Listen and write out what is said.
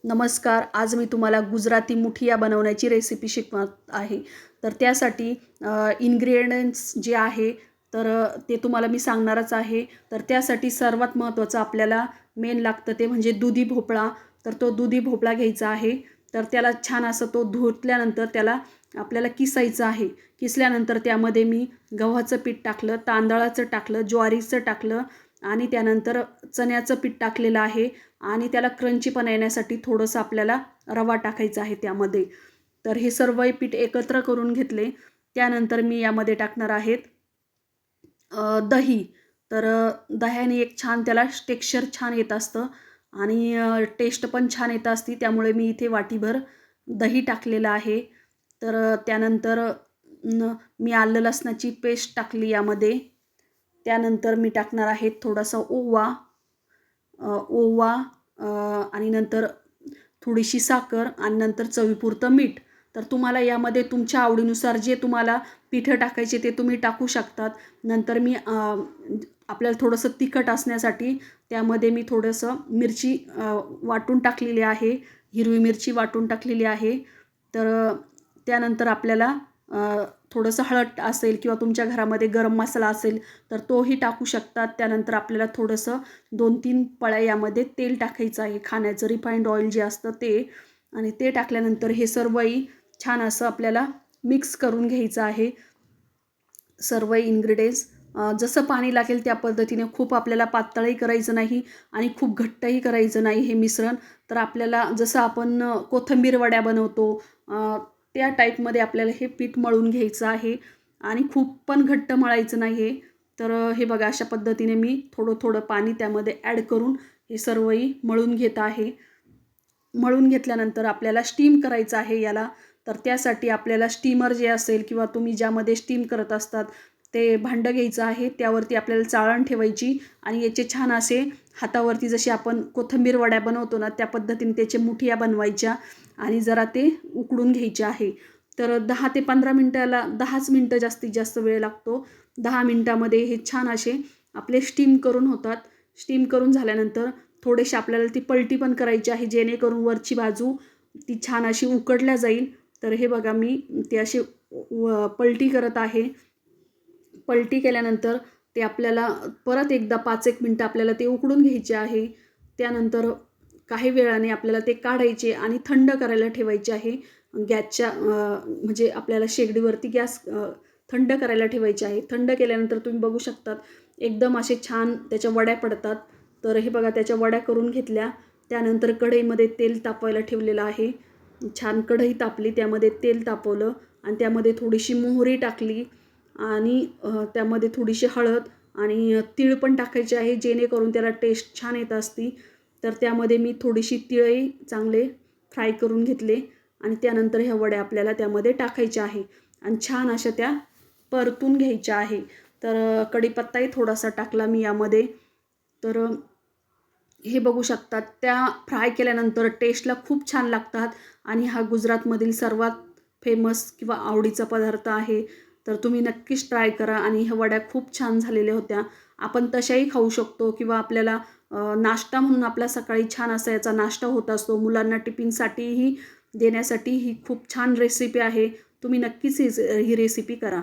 नमस्कार. आज मी तुम्हाला गुजराती मुठिया बनवण्याची रेसिपी शिकवत आहे. तर त्यासाठी इन्ग्रेडियंट्स जे आहे ते तुम्हाला मी सांगणारच आहे. तर त्यासाठी सर्वात महत्त्वाचं आपल्याला मेन लागतं ते म्हणजे दुधी भोपळा. तर तो दुधी भोपळा घ्यायचा आहे. तर त्याला छान असं तो धुतल्यानंतर त्याला आपल्याला किसायचं आहे. किसल्यानंतर त्यामध्ये मी गव्हाचं पीठ टाकलं, तांदळाचं टाकलं, ज्वारीचं टाकलं आणि त्यानंतर चण्याचं पीठ टाकलेलं आहे. आणि त्याला क्रंचीपणा येण्यासाठी थोडंसं आपल्याला रवा टाकायचा आहे त्यामध्ये. तर हे सर्व पीठ एकत्र करून घेतले. त्यानंतर मी यामध्ये टाकणार आहेत दही. तर दह्याने एक छान त्याला टेक्स्चर छान येत असतं आणि टेस्ट पण छान येत असते. त्यामुळे मी इथे वाटीभर दही टाकलेलं आहे. तर त्यानंतर मी आलं लसणाची पेस्ट टाकली यामध्ये. त्यानंतर मी टाकणार आहे थोडासा ओवा ओवा आणि नंतर थोडीशी साखर आणि नंतर चवीपुरतं मीठ. तर तुम्हाला यामध्ये तुमच्या आवडीनुसार जे तुम्हाला पिठं टाकायचे ते तुम्ही टाकू शकतात. नंतर मी आपल्याला थोडंसं तिखट असण्यासाठी त्यामध्ये मी थोडंसं मिरची वाटून टाकलेली आहे. हिरवी मिरची वाटून टाकलेली आहे. तर त्यानंतर आपल्याला थोडंसं हळद असेल किंवा तुमच्या घरामध्ये गरम मसाला असेल तर तोही टाकू शकतात. त्यानंतर आपल्याला थोडंसं 2-3 पळ्या यामध्ये तेल टाकायचं आहे, खाण्याचं रिफाइंड ऑइल जे असतं ते. आणि ते टाकल्यानंतर हे सर्वही छान असं आपल्याला मिक्स करून घ्यायचं आहे सर्व इन्ग्रेडियंट्स. जसं पाणी लागेल त्या पद्धतीने, खूप आपल्याला पातळही करायचं नाही आणि खूप घट्टही करायचं नाही हे मिश्रण. तर आपल्याला जसं आपण कोथिंबीर वड्या बनवतो त्या टाईपमध्ये आपल्याला हे पीठ मळून घ्यायचं आहे आणि खूप पण घट्ट मळायचं नाही आहे. तर हे बघा अशा पद्धतीने मी थोडं थोडं पाणी त्यामध्ये ॲड करून हे सर्वही मळून घेत आहे. मळून घेतल्यानंतर आपल्याला स्टीम करायचं आहे याला. तर त्यासाठी आपल्याला स्टीमर जे असेल किंवा तुम्ही ज्यामध्ये स्टीम करत असतात ते भांडं घ्यायचं आहे. त्यावरती आपल्याला चाळण ठेवायची आणि याचे छान असे हातावरती जसे आपण कोथिंबीर वड्या बनवतो ना त्या पद्धतीने त्याचे मुठिया बनवायच्या आणि जरा ते उकडून घ्यायचे आहे. तर 10 ते 15 मिनटाला 10च मिनटं जास्तीत जास्त वेळ लागतो. 10 मिनटामध्ये हे छान असे आपले स्टीम करून होतात. स्टीम करून झाल्यानंतर थोडेसे आपल्याला ती पलटी पण करायची आहे जेणेकरून वरची बाजू ती छान अशी उकडल्या जाईल. तर हे बघा मी ते अशी पलटी करत आहे. पलटी केल्यानंतर ते आपल्याला परत एकदा 5-1 मिनटं आपल्याला ते उकडून घ्यायचे आहे. त्यानंतर काही वेळाने आपल्याला ते काढायचे आणि थंड करायला ठेवायचे आहे. गॅसच्या म्हणजे आपल्याला शेगडीवरती गॅस थंड करायला ठेवायचे आहे. थंड केल्यानंतर तुम्ही बघू शकतात एकदम असे छान त्याच्या वड्या पडतात. तर हे बघा त्याच्या वड्या करून घेतल्या. त्यानंतर कढईमध्ये तेल तापवायला ठेवलेलं आहे. छान कढई तापली, त्यामध्ये तेल तापवलं आणि त्यामध्ये थोडीशी मोहरी टाकली आणि त्यामध्ये थोडीशी हळद आणि तीळ पण टाकायचे आहे जेणेकरून त्याला टेस्ट छान येत असती. तर त्यामध्ये मी थोडीशी तीळही चांगले फ्राय करून घेतले आणि त्यानंतर ह्या वड्या आपल्याला त्यामध्ये टाकायच्या आहे आणि छान अशा त्या परतून घ्यायच्या आहे. तर कढीपत्ताही थोडासा टाकला मी यामध्ये. तर हे बघू शकतात त्या फ्राय केल्यानंतर टेस्टला खूप छान लागतात आणि हा गुजरातमधील सर्वात फेमस किंवा आवडीचा पदार्थ आहे. तर तुम्ही नक्कीच ट्राय करा आणि ह्या वड्या खूप छान झालेल्या होत्या. आपण तशाही खाऊ शकतो किंवा आपल्याला नाश्ता म्हणून आपला सकाळी छान असा याचा नाश्ता होत असतो. मुलांना टिफिनसाठीही देण्यासाठी ही खूप छान रेसिपी आहे. तुम्ही नक्कीच ही रेसिपी करा.